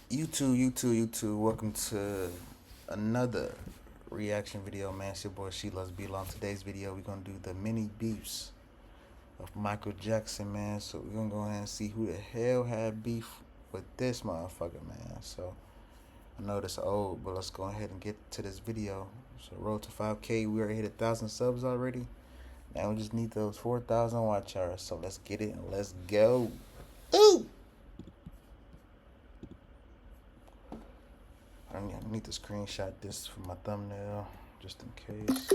YouTube. Welcome to another reaction video, man. It's your boy She Loves Beat. On today's video, we're gonna do the mini beefs of Michael Jackson, man. So we're gonna go ahead and see who the hell had beef with this motherfucker, man. So I know this old, but let's go ahead and get to this video. So road to 5K. We already hit 1,000 subs already. Now we just need those 4,000 watch hours. So let's get it and let's go. Ooh. I need to screenshot this for my thumbnail, just in case.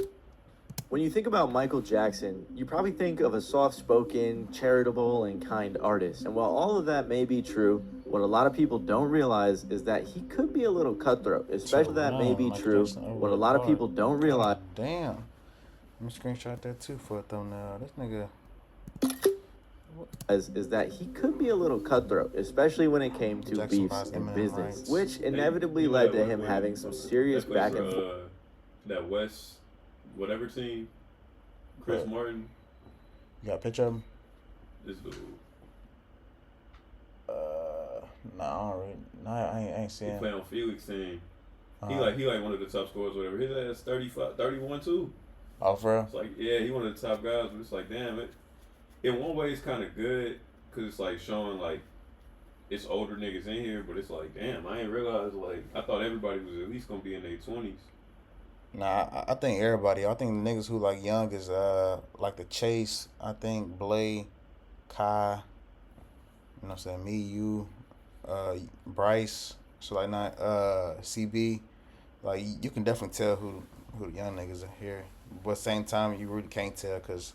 When you think about Michael Jackson, you probably think of a soft-spoken, charitable, and kind artist. And while all of that may be true, what a lot of people don't realize is that he could be a little cutthroat. Especially that may be true. What a lot of people don't realize. Damn. Let me screenshot that too for a thumbnail. This nigga. Is that he could be a little cutthroat, especially when it came to beefs and business, which inevitably led to him having some serious back and forth. That West, whatever team, Chris Martin. You got a picture of him? This dude. No, I don't really. No, I ain't seeing. He play on Felix team. He like one of the top scorers, whatever. His ass 35, 31 too. Oh, for real? It's like, yeah, he one of the top guys, but it's like, damn it. In one way, it's kind of good because it's like showing like it's older niggas in here, but it's like, damn, I ain't realized like I thought everybody was at least gonna be in their 20s. Nah, I think everybody. I think the niggas who like young is like the Chase. I think Blade, Kai. You know what I'm saying? Me, you, Bryce. So like not CB. Like you can definitely tell who the young niggas are here, but at the same time you really can't tell because.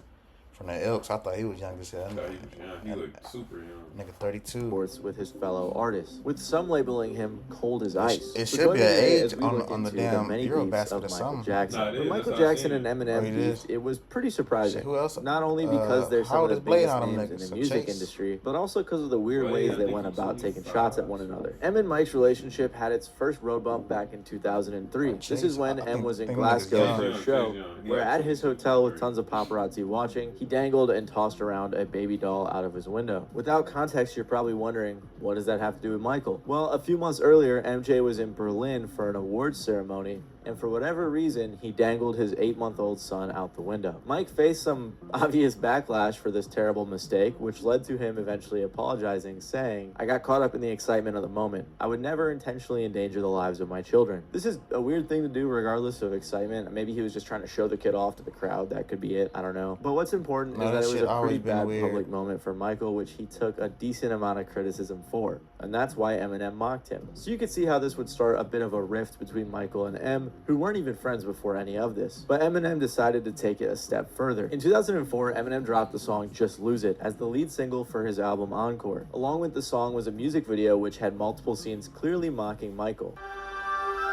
From the Elks, I thought he was young as hell. I thought he was young. He looked super young. Nigga 32. With his fellow artists, with some labeling him cold as ice. It should be an age on the damn Eurobasket or something. Jackson. Nah, When Michael Jackson and Eminem beefed, it was pretty surprising. Who else? Not only because they're some of the biggest names in the music Chase. industry, but also because of the weird ways they went about taking shots at one another. Em and Mike's relationship had its first road bump back in 2003. This is when Em was in Glasgow for a show, where at his hotel with tons of paparazzi watching, he dangled and tossed around a baby doll out of his window. Without context, you're probably wondering, what does that have to do with Michael? Well, a few months earlier, MJ was in Berlin for an awards ceremony, and for whatever reason, he dangled his 8-month-old son out the window. Mike faced some obvious backlash for this terrible mistake, which led to him eventually apologizing, saying, "I got caught up in the excitement of the moment. I would never intentionally endanger the lives of my children." This is a weird thing to do regardless of excitement. Maybe he was just trying to show the kid off to the crowd. That could be it. I don't know. But what's important is that it was a pretty bad public moment for Michael, which he took a decent amount of criticism for. And that's why Eminem mocked him. So you could see how this would start a bit of a rift between Michael and M, who weren't even friends before any of this. But Eminem decided to take it a step further. In 2004, Eminem dropped the song Just Lose It as the lead single for his album Encore. Along with the song was a music video which had multiple scenes clearly mocking Michael.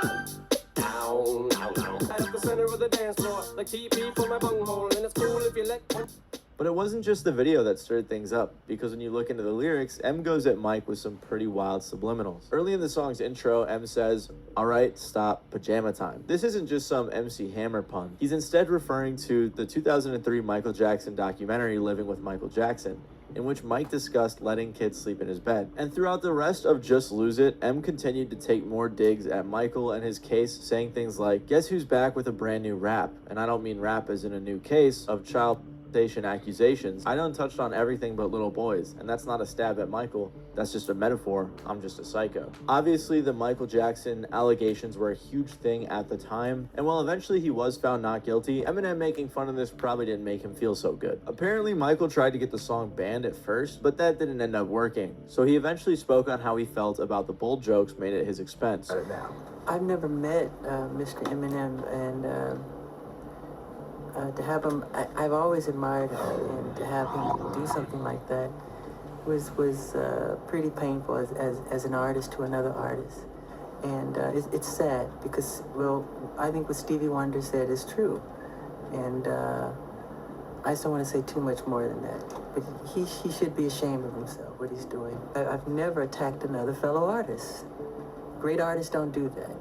At the center of the dance floor, like TP for my bunghole, and it's cool if you let. But it wasn't just the video that stirred things up, because when you look into the lyrics, M goes at Mike with some pretty wild subliminals. Early in the song's intro, M says, "Alright, stop, pajama time." This isn't just some MC Hammer pun. He's instead referring to the 2003 Michael Jackson documentary Living with Michael Jackson, in which Mike discussed letting kids sleep in his bed. And throughout the rest of Just Lose It, M continued to take more digs at Michael and his case, saying things like, "Guess who's back with a brand new rap?" And I don't mean rap as in a new case of child accusations. I done touched on everything but little boys, and that's not a stab at Michael. That's just a metaphor. I'm just a psycho. Obviously, the Michael Jackson allegations were a huge thing at the time, and while eventually he was found not guilty, Eminem making fun of this probably didn't make him feel so good. Apparently, Michael tried to get the song banned at first, but that didn't end up working. So he eventually spoke on how he felt about the bold jokes made at his expense. I've never met Mr. Eminem, and to have him, I've always admired him, and to have him do something like that was pretty painful as an artist to another artist. And it's sad because, well, I think what Stevie Wonder said is true. And I just don't want to say too much more than that. But he should be ashamed of himself, what he's doing. I've never attacked another fellow artist. Great artists don't do that.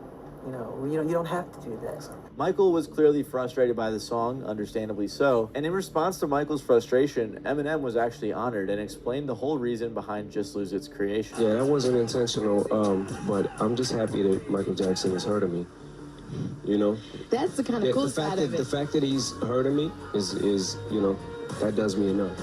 you don't have to do that. Michael was clearly frustrated by the song, understandably so, and in response to Michael's frustration, Eminem was actually honored and explained the whole reason behind Just Lose It's creation. Yeah, that wasn't intentional, but I'm just happy that Michael Jackson has heard of me. You know? That's the kind of cool side of it. The fact that he's heard of me is that does me enough.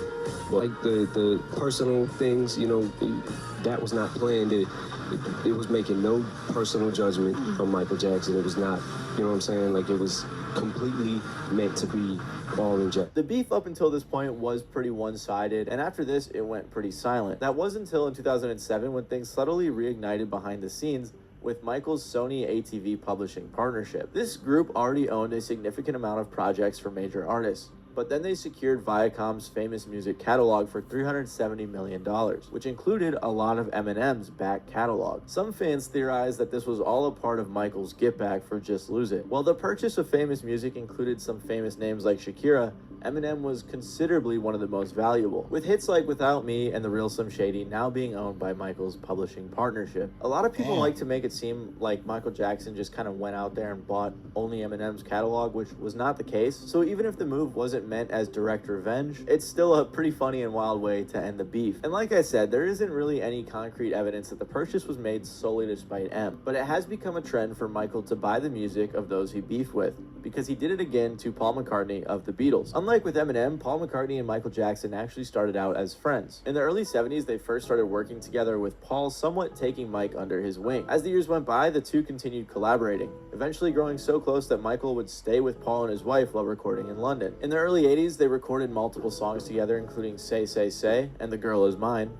But like the personal things, that was not planned. It was making no personal judgment from Michael Jackson. It was not, you know what I'm saying? Like, it was completely meant to be all in Jack. The beef up until this point was pretty one-sided, and after this, it went pretty silent. That wasn't until in 2007 when things subtly reignited behind the scenes with Michael's Sony ATV publishing partnership. This group already owned a significant amount of projects for major artists, but then they secured Viacom's famous music catalog for $370 million, which included a lot of Eminem's back catalog. Some fans theorized that this was all a part of Michael's get back for Just Lose It. While the purchase of famous music included some famous names like Shakira, Eminem was considerably one of the most valuable, with hits like Without Me and The Real Slim Shady now being owned by Michael's publishing partnership. A lot of people like to make it seem like Michael Jackson just kind of went out there and bought only Eminem's catalog, which was not the case. So even if the move wasn't meant as direct revenge, it's still a pretty funny and wild way to end the beef. And like I said, there isn't really any concrete evidence that the purchase was made solely to spite M, but it has become a trend for Michael to buy the music of those he beefed with, because he did it again to Paul McCartney of the Beatles. Unlike with Eminem, Paul McCartney and Michael Jackson actually started out as friends. In the early 70s, they first started working together, with Paul somewhat taking Mike under his wing. As the years went by, the two continued collaborating, eventually growing so close that Michael would stay with Paul and his wife while recording in London. In the early 80s, they recorded multiple songs together, including Say, Say, Say and The Girl Is Mine.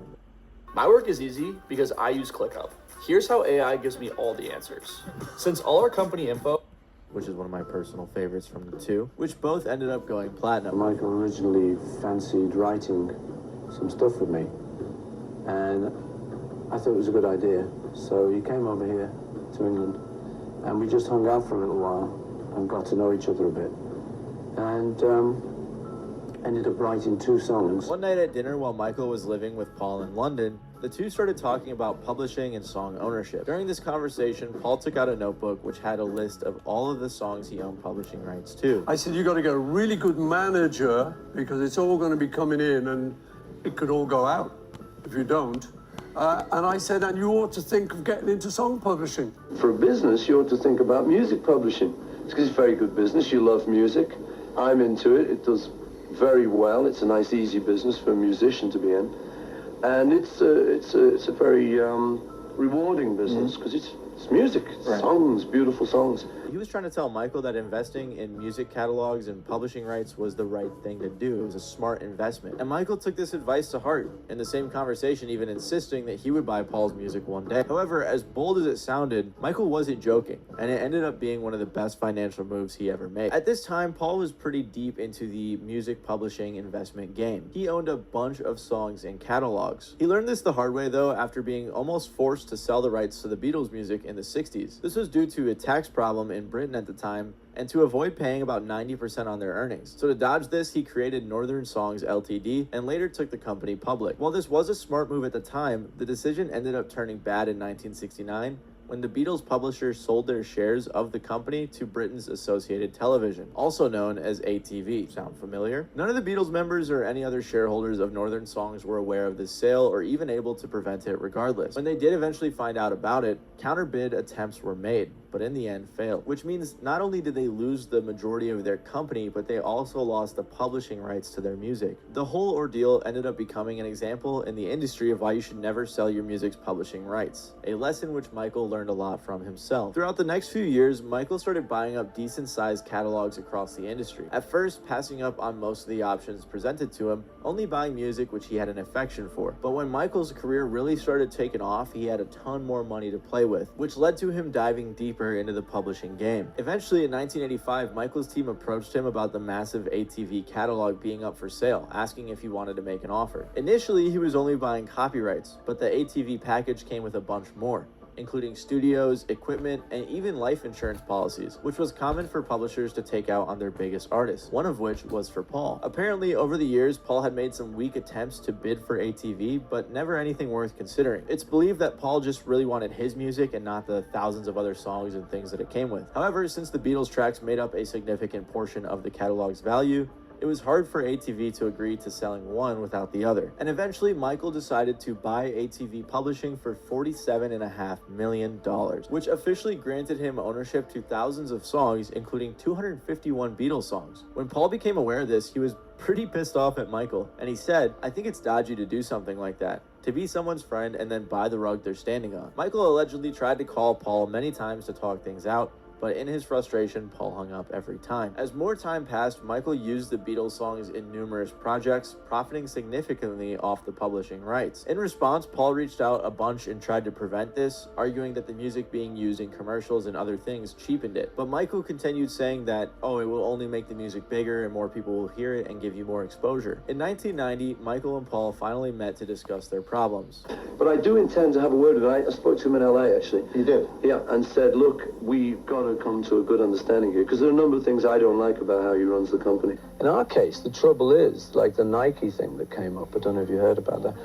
My work is easy because I use ClickUp. Here's how AI gives me all the answers. Since all our company info, which is one of my personal favorites from the two, which both ended up going platinum. Michael originally fancied writing some stuff with me, and I thought it was a good idea. So he came over here to England, and we just hung out for a little while and got to know each other a bit, and ended up writing 2 songs. One night at dinner while Michael was living with Paul in London, the two started talking about publishing and song ownership. During this conversation, Paul took out a notebook which had a list of all of the songs he owned publishing rights to. I said, you got to get a really good manager, because it's all going to be coming in and it could all go out if you don't. And I said, and you ought to think of getting into song publishing. For a business, you ought to think about music publishing. It's because it's very good business. You love music. I'm into it. It does very well. It's a nice, easy business for a musician to be in. And it's a very rewarding business, because it's music, it's songs, beautiful songs. He was trying to tell Michael that investing in music catalogs and publishing rights was the right thing to do. It was a smart investment. And Michael took this advice to heart, in the same conversation even insisting that he would buy Paul's music one day. However, as bold as it sounded, Michael wasn't joking, and it ended up being one of the best financial moves he ever made. At this time, Paul was pretty deep into the music publishing investment game. He owned a bunch of songs and catalogs. He learned this the hard way, though, after being almost forced to sell the rights to the Beatles' music in the 60s. This was due to a tax problem in Britain at the time, and to avoid paying about 90% on their earnings. So to dodge this, he created Northern Songs Ltd. and later took the company public. While this was a smart move at the time, the decision ended up turning bad in 1969, when the Beatles publishers sold their shares of the company to Britain's Associated Television, also known as ATV. Sound familiar? None of the Beatles members or any other shareholders of Northern Songs were aware of this sale or even able to prevent it regardless. When they did eventually find out about it, counterbid attempts were made, but in the end failed. Which means not only did they lose the majority of their company, but they also lost the publishing rights to their music. The whole ordeal ended up becoming an example in the industry of why you should never sell your music's publishing rights, a lesson which Michael learned a lot from himself. Throughout the next few years, Michael started buying up decent-sized catalogs across the industry. At first, passing up on most of the options presented to him, only buying music which he had an affection for. But when Michael's career really started taking off, he had a ton more money to play with, which led to him diving deeper into the publishing game. Eventually, in 1985, Michael's team approached him about the massive ATV catalog being up for sale, asking if he wanted to make an offer. Initially, he was only buying copyrights, but the ATV package came with a bunch more. including studios, equipment, and even life insurance policies, which was common for publishers to take out on their biggest artists, one of which was for Paul. Apparently, over the years, Paul had made some weak attempts to bid for ATV, but never anything worth considering. It's believed that Paul just really wanted his music and not the thousands of other songs and things that it came with. However, since the Beatles tracks made up a significant portion of the catalog's value, it was hard for ATV to agree to selling one without the other. And eventually, Michael decided to buy ATV Publishing for $47.5 million, which officially granted him ownership to thousands of songs, including 251 Beatles songs. When Paul became aware of this, he was pretty pissed off at Michael, and he said, "I think it's dodgy to do something like that. To be someone's friend and then buy the rug they're standing on." Michael allegedly tried to call Paul many times to talk things out, but in his frustration, Paul hung up every time. As more time passed, Michael used the Beatles songs in numerous projects, profiting significantly off the publishing rights. In response, Paul reached out a bunch and tried to prevent this, arguing that the music being used in commercials and other things cheapened it. But Michael continued saying that, oh, it will only make the music bigger and more people will hear it and give you more exposure. In 1990, Michael and Paul finally met to discuss their problems. But I do intend to have a word with him. I spoke to him in LA, actually. You did? Yeah, and said, look, we've got to come to a good understanding here, because there are a number of things I don't like about how he runs the company. In our case, the trouble is, like the Nike thing that came up, I don't know if you heard about that,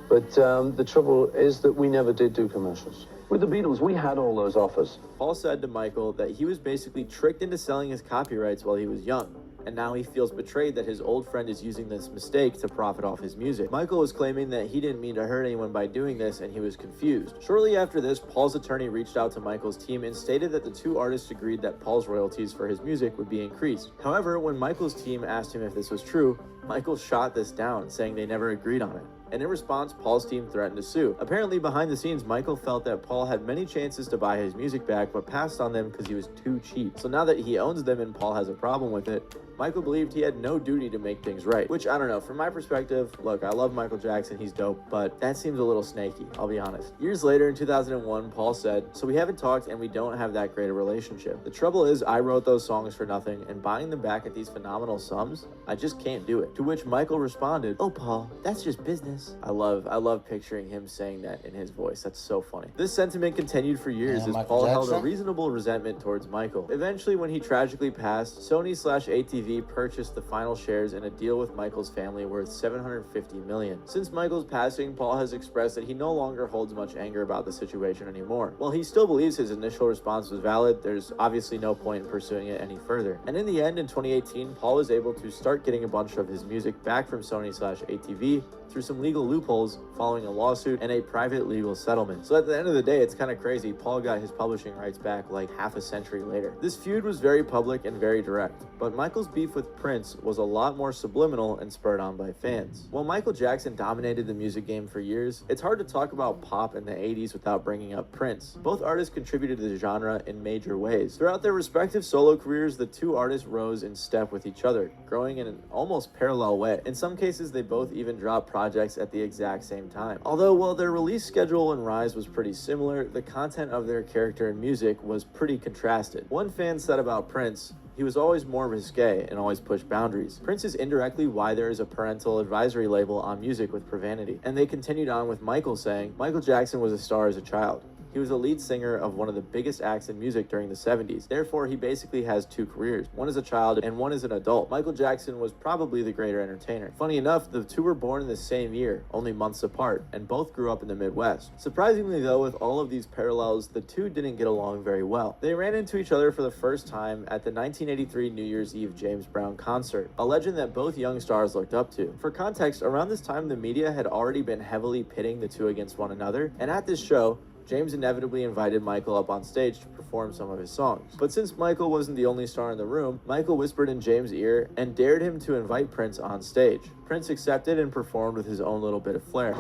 but the trouble is that we never did do commercials. With the Beatles, we had all those offers. Paul said to Michael that he was basically tricked into selling his copyrights while he was young, and now he feels betrayed that his old friend is using this mistake to profit off his music. Michael was claiming that he didn't mean to hurt anyone by doing this, and he was confused. Shortly after this, Paul's attorney reached out to Michael's team and stated that the two artists agreed that Paul's royalties for his music would be increased. However, when Michael's team asked him if this was true, Michael shot this down, saying they never agreed on it. And in response, Paul's team threatened to sue. Apparently, behind the scenes, Michael felt that Paul had many chances to buy his music back, but passed on them because he was too cheap. So now that he owns them and Paul has a problem with it, Michael believed he had no duty to make things right. Which, I don't know, from my perspective, look, I love Michael Jackson, he's dope, but that seems a little snaky, I'll be honest. Years later, in 2001, Paul said, "So we haven't talked and we don't have that great a relationship. The trouble is, I wrote those songs for nothing, and buying them back at these phenomenal sums, I just can't do it." To which Michael responded, "Oh, Paul, that's just business." I love picturing him saying that in his voice. That's so funny. This sentiment continued for years as Paul held a reasonable resentment towards Michael. Eventually, when he tragically passed, Sony/ATV purchased the final shares in a deal with Michael's family worth $750 million. Since Michael's passing, Paul has expressed that he no longer holds much anger about the situation anymore. While he still believes his initial response was valid, there's obviously no point in pursuing it any further. And in the end, in 2018, Paul was able to start getting a bunch of his music back from Sony/ATV through some legal loopholes following a lawsuit and a private legal settlement. So at the end of the day, it's kind of crazy. Paul got his publishing rights back like half a century later. This feud was very public and very direct, but Michael's beef with Prince was a lot more subliminal and spurred on by fans. While Michael Jackson dominated the music game for years, it's hard to talk about pop in the 80s without bringing up Prince. Both artists contributed to the genre in major ways. Throughout their respective solo careers, the two artists rose in step with each other, growing in an almost parallel way. In some cases, they both even dropped projects at the exact same time. Although while their release schedule and rise was pretty similar, the content of their character and music was pretty contrasted. One fan said about Prince, "He was always more risque and always pushed boundaries. Prince is indirectly why there is a parental advisory label on music with profanity." And they continued on with Michael saying, "Michael Jackson was a star as a child. He was a lead singer of one of the biggest acts in music during the 70s. Therefore, he basically has two careers, one as a child and one as an adult. Michael Jackson was probably the greater entertainer." Funny enough, the two were born in the same year, only months apart, and both grew up in the Midwest. Surprisingly though, with all of these parallels, the two didn't get along very well. They ran into each other for the first time at the 1983 New Year's Eve James Brown concert, a legend that both young stars looked up to. For context, around this time the media had already been heavily pitting the two against one another, and at this show, James inevitably invited Michael up on stage to perform some of his songs. But since Michael wasn't the only star in the room, Michael whispered in James' ear and dared him to invite Prince on stage. Prince accepted and performed with his own little bit of flair.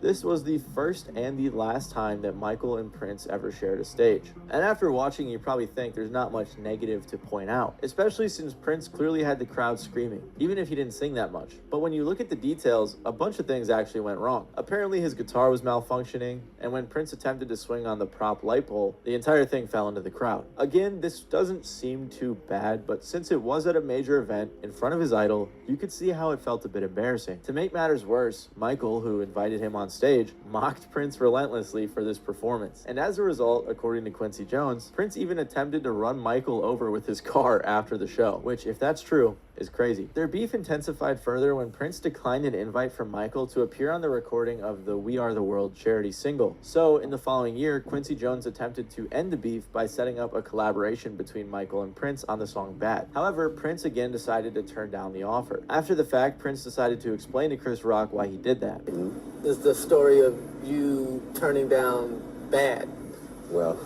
This was the first and the last time that Michael and Prince ever shared a stage. And after watching, you probably think there's not much negative to point out, especially since Prince clearly had the crowd screaming, even if he didn't sing that much. But when you look at the details, a bunch of things actually went wrong. Apparently his guitar was malfunctioning, and when Prince attempted to swing on the prop light pole, the entire thing fell into the crowd. Again, this doesn't seem too bad, but since it was at a major event in front of his idol, you could see how it felt a bit embarrassing. To make matters worse, Michael, who invited him on stage, mocked Prince relentlessly for this performance. And as a result, according to Quincy Jones, Prince even attempted to run Michael over with his car after the show, which, if that's true, is crazy. Their beef intensified further when Prince declined an invite from Michael to appear on the recording of the We Are the World charity single. So, in the following year, Quincy Jones attempted to end the beef by setting up a collaboration between Michael and Prince on the song Bad. However, Prince again decided to turn down the offer. After the fact, Prince decided to explain to Chris Rock why he did that. This is the story of you turning down Bad. Well,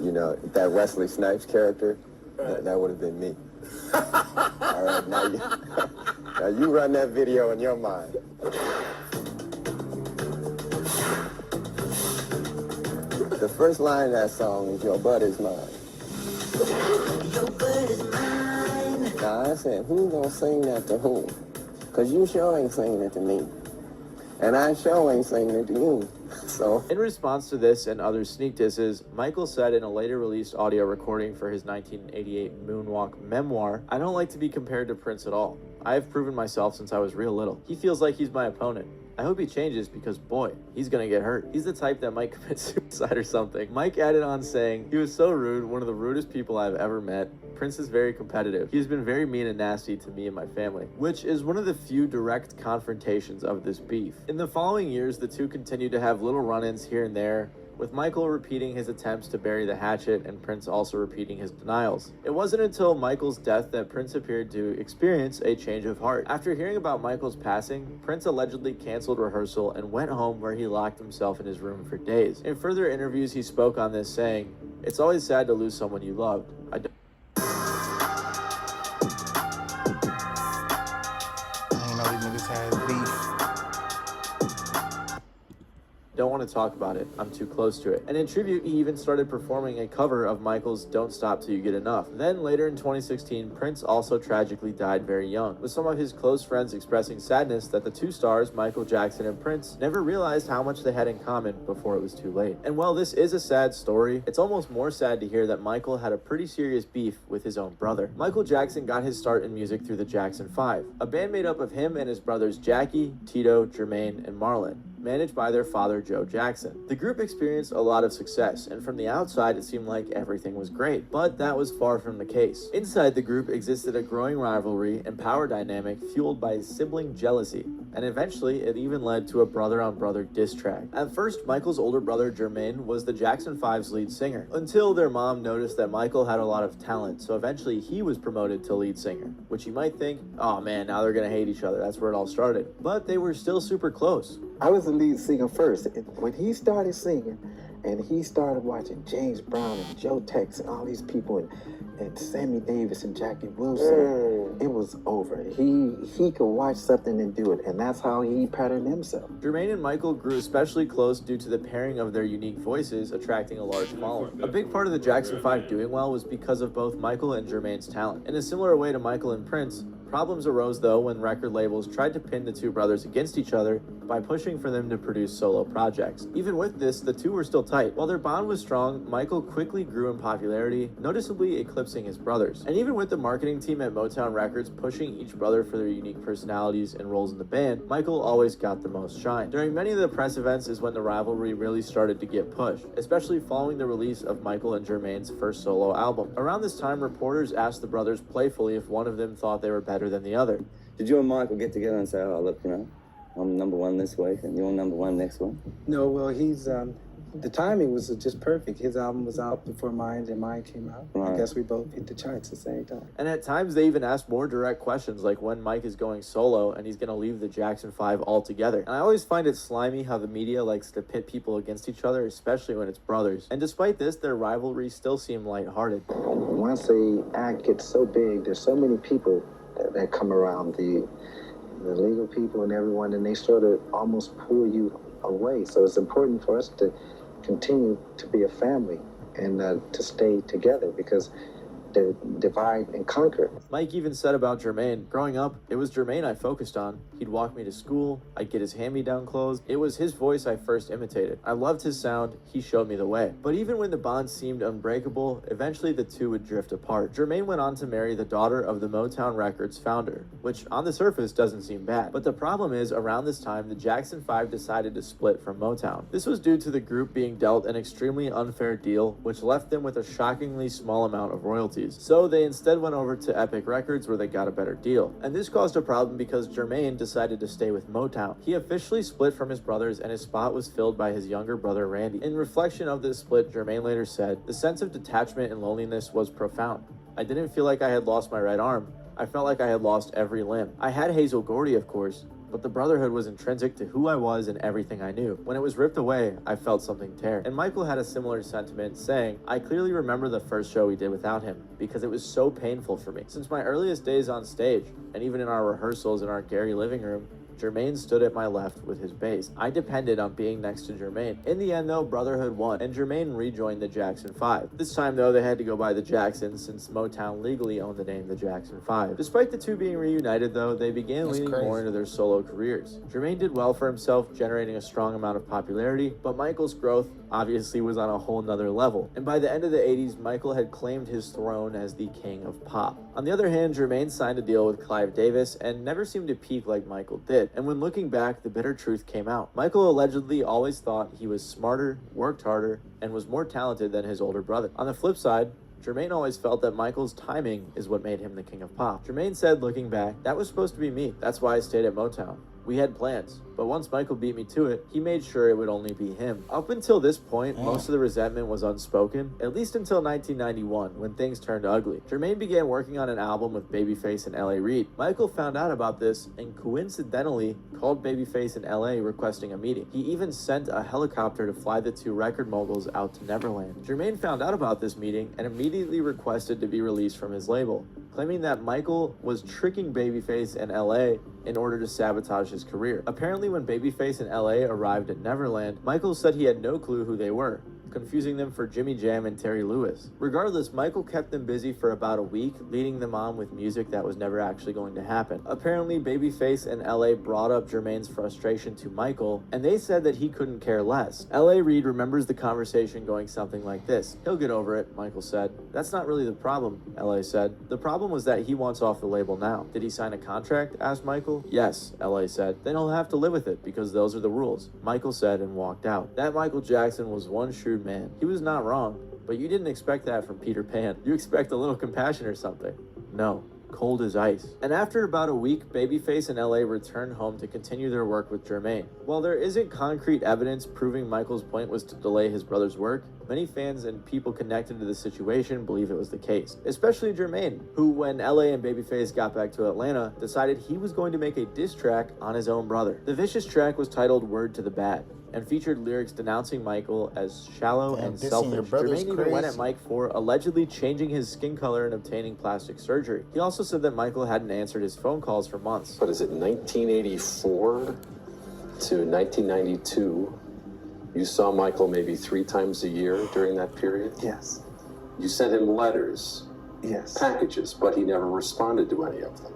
you know, that Wesley Snipes character, that would have been me. All right, now you run that video in your mind. The first line of that song is "Your butt is mine." Your butt is mine. Now I said, who's gonna sing that to whom? Cause you sure ain't singing it to me, and I sure ain't singing it to you. So, in response to this and other sneak disses, Michael said in a later released audio recording for his 1988 Moonwalk memoir, "I don't like to be compared to Prince at all. I have proven myself since I was real little. He feels like he's my opponent. I hope he changes because, boy, he's gonna get hurt. He's the type that might commit suicide or something." Mike added on saying, "He was so rude, one of the rudest people I've ever met. Prince is very competitive. He's been very mean and nasty to me and my family," which is one of the few direct confrontations of this beef. In the following years, the two continued to have little run-ins here and there, with Michael repeating his attempts to bury the hatchet and Prince also repeating his denials. It wasn't until Michael's death that Prince appeared to experience a change of heart. After hearing about Michael's passing, Prince allegedly canceled rehearsal and went home, where he locked himself in his room for days. In further interviews, he spoke on this, saying, "It's always sad to lose someone you loved. I didn't know these niggas had beef. don't want to talk about it. I'm too close to it." And in tribute, he even started performing a cover of Michael's Don't Stop Till You Get Enough. Then later in 2016, Prince also tragically died very young, with some of his close friends expressing sadness that the two stars, Michael Jackson and Prince, never realized how much they had in common before it was too late. And while this is a sad story, it's almost more sad to hear that Michael had a pretty serious beef with his own brother. Michael Jackson got his start in music through the Jackson 5, a band made up of him and his brothers Jackie, Tito, Jermaine, and Marlon, managed by their father Joe Jackson. The group experienced a lot of success, and from the outside it seemed like everything was great, but that was far from the case. Inside the group existed a growing rivalry and power dynamic fueled by sibling jealousy, and eventually it even led to a brother-on-brother diss track. At first, Michael's older brother Jermaine was the Jackson 5's lead singer, until their mom noticed that Michael had a lot of talent, so eventually he was promoted to lead singer, which you might think, oh man, now they're gonna hate each other, that's where it all started. But they were still super close. I was the lead singer first. When he started singing and he started watching James Brown and Joe Tex and all these people and Sammy Davis and Jackie Wilson, it was over. He could watch something and do it, and that's how he patterned himself. Jermaine and Michael grew especially close due to the pairing of their unique voices attracting a large following. A big part of the Jackson 5 doing well was because of both Michael and Jermaine's talent. In a similar way to Michael and Prince, problems arose though when record labels tried to pin the two brothers against each other by pushing for them to produce solo projects. Even with this, the two were still tight. While their bond was strong, Michael quickly grew in popularity, noticeably eclipsing his brothers. And even with the marketing team at Motown Records pushing each brother for their unique personalities and roles in the band, Michael always got the most shine. During many of the press events is when the rivalry really started to get pushed, especially following the release of Michael and Jermaine's first solo album. Around this time, reporters asked the brothers playfully if one of them thought they were better than the other. Did you and Michael get together and say, "Oh, look, you know, I'm number one this week and you're number one next week"? No, well, he's the timing was just perfect. His album was out before mine, and mine came out. Right. I guess we both hit the charts at the same time. And at times they even asked more direct questions, like when Mike is going solo and he's going to leave the Jackson 5 altogether. And I always find it slimy how the media likes to pit people against each other, especially when it's brothers. And despite this, their rivalry still seemed lighthearted. Once the act gets so big, there's so many people that come around. the legal people and everyone, and they sort of almost pull you away. So it's important for us to continue to be a family and to stay together, because to divide and conquer. Mike even said about Jermaine, growing up, it was Jermaine I focused on. He'd walk me to school, I'd get his hand-me-down clothes. It was his voice I first imitated. I loved his sound, he showed me the way. But even when the bond seemed unbreakable, eventually the two would drift apart. Jermaine went on to marry the daughter of the Motown Records founder, which on the surface doesn't seem bad. But the problem is, around this time, the Jackson 5 decided to split from Motown. This was due to the group being dealt an extremely unfair deal, which left them with a shockingly small amount of royalties. So they instead went over to Epic Records, where they got a better deal. And this caused a problem because Jermaine decided to stay with Motown. He officially split from his brothers, and his spot was filled by his younger brother Randy. In reflection of this split, Jermaine later said, "The sense of detachment and loneliness was profound. I didn't feel like I had lost my right arm. I felt like I had lost every limb. I had Hazel Gordy, of course, but the brotherhood was intrinsic to who I was and everything I knew. When it was ripped away, I felt something tear." And Michael had a similar sentiment, saying, "I clearly remember the first show we did without him, because it was so painful for me. Since my earliest days on stage, and even in our rehearsals in our Gary living room, Jermaine stood at my left with his bass. I depended on being next to Jermaine. In the end, though, Brotherhood won, and Jermaine rejoined the Jackson 5. This time, though, they had to go by the Jacksons, since Motown legally owned the name the Jackson 5. Despite the two being reunited, though, they began leaning more into their solo careers. Jermaine did well for himself, generating a strong amount of popularity, but Michael's growth obviously was on a whole nother level. And by the end of the 80s, Michael had claimed his throne as the king of pop. On the other hand, Jermaine signed a deal with Clive Davis and never seemed to peak like Michael did. And when looking back, the bitter truth came out. Michael allegedly always thought he was smarter, worked harder, and was more talented than his older brother. On the flip side, Jermaine always felt that Michael's timing is what made him the king of pop. Jermaine said, looking back, "That was supposed to be me. That's why I stayed at Motown. We had plans, but once Michael beat me to it, he made sure it would only be him." Up until this point, most of the resentment was unspoken, at least until 1991, when things turned ugly. Jermaine began working on an album with Babyface and L.A. Reid. Michael found out about this and coincidentally called Babyface in L.A. requesting a meeting. He even sent a helicopter to fly the two record moguls out to Neverland. Jermaine found out about this meeting and immediately requested to be released from his label, claiming that Michael was tricking Babyface and L.A. in order to sabotage his career. Apparently, when Babyface and L.A. arrived at Neverland, Michael said he had no clue who they were, confusing them for Jimmy Jam and Terry Lewis. Regardless, Michael kept them busy for about a week, leading them on with music that was never actually going to happen. Apparently, Babyface and L.A. brought up Jermaine's frustration to Michael, and they said that he couldn't care less. L.A. Reid remembers the conversation going something like this. "He'll get over it," Michael said. "That's not really the problem," L.A. said. "The problem was that he wants off the label now." "Did he sign a contract?" asked Michael. "Yes," L.A. said. "Then he'll have to live with it, because those are the rules," Michael said, and walked out. That Michael Jackson was one shrewd man. He was not wrong, but you didn't expect that from Peter Pan. You expect a little compassion or something. No. Cold as ice. And after about a week, Babyface and L.A. returned home to continue their work with Jermaine. While there isn't concrete evidence proving Michael's point was to delay his brother's work, many fans and people connected to the situation believe it was the case. Especially Jermaine, who, when L.A. and Babyface got back to Atlanta, decided he was going to make a diss track on his own brother. The vicious track was titled "Word to the Bad" and featured lyrics denouncing Michael as shallow and selfish. Jermaine even went at Mike for allegedly changing his skin color and obtaining plastic surgery. He also said that Michael hadn't answered his phone calls for months. What is it, 1984 to 1992? You saw Michael maybe 3 times a year during that period? Yes. You sent him letters? Yes. Packages, but he never responded to any of them?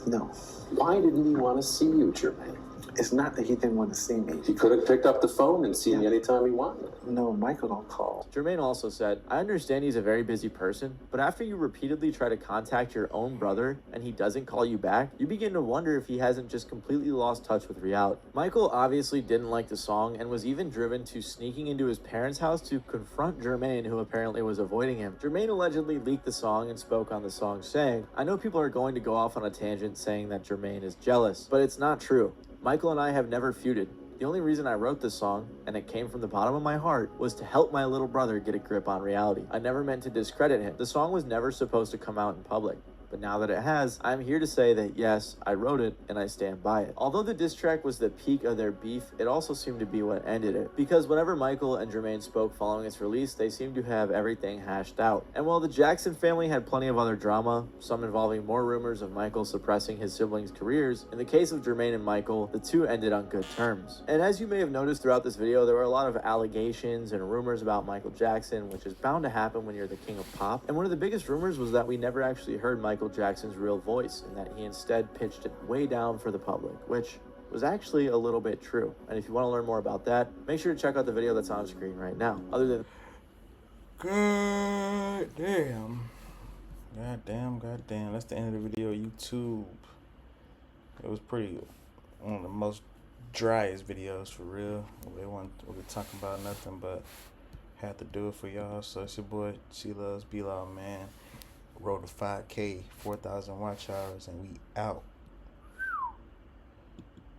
No. Why didn't he want to see you, Jermaine? It's not that he didn't want to see me. He could have picked up the phone and seen me anytime he wanted. No, Michael don't call. Jermaine also said, "I understand he's a very busy person, but after you repeatedly try to contact your own brother and he doesn't call you back, you begin to wonder if he hasn't just completely lost touch with reality." Michael obviously didn't like the song and was even driven to sneaking into his parents' house to confront Jermaine, who apparently was avoiding him. Jermaine allegedly leaked the song and spoke on the song, saying, "I know people are going to go off on a tangent saying that Jermaine is jealous, but it's not true. Michael and I have never feuded. The only reason I wrote this song, and it came from the bottom of my heart, was to help my little brother get a grip on reality. I never meant to discredit him. The song was never supposed to come out in public, But now that it has, I'm here to say that yes, I wrote it and I stand by it. Although the diss track was the peak of their beef, it also seemed to be what ended it. Because whenever Michael and Jermaine spoke following its release, they seemed to have everything hashed out. And while the Jackson family had plenty of other drama, some involving more rumors of Michael suppressing his siblings' careers, in the case of Jermaine and Michael, the two ended on good terms. And as you may have noticed throughout this video, there were a lot of allegations and rumors about Michael Jackson, which is bound to happen when you're the king of pop. And one of the biggest rumors was that we never actually heard Michael Jackson's real voice, and that he instead pitched it way down for the public, which was actually a little bit true. And if you want to learn more about that, make sure to check out the video that's on screen right now. Other than God damn. That's the end of the video. YouTube. It was pretty one of the most driest videos for real. They weren't really talking about nothing, but had to do it for y'all. So it's your boy She Loves B-Law, man. Wrote a 5K, 4,000 watch hours, and we out.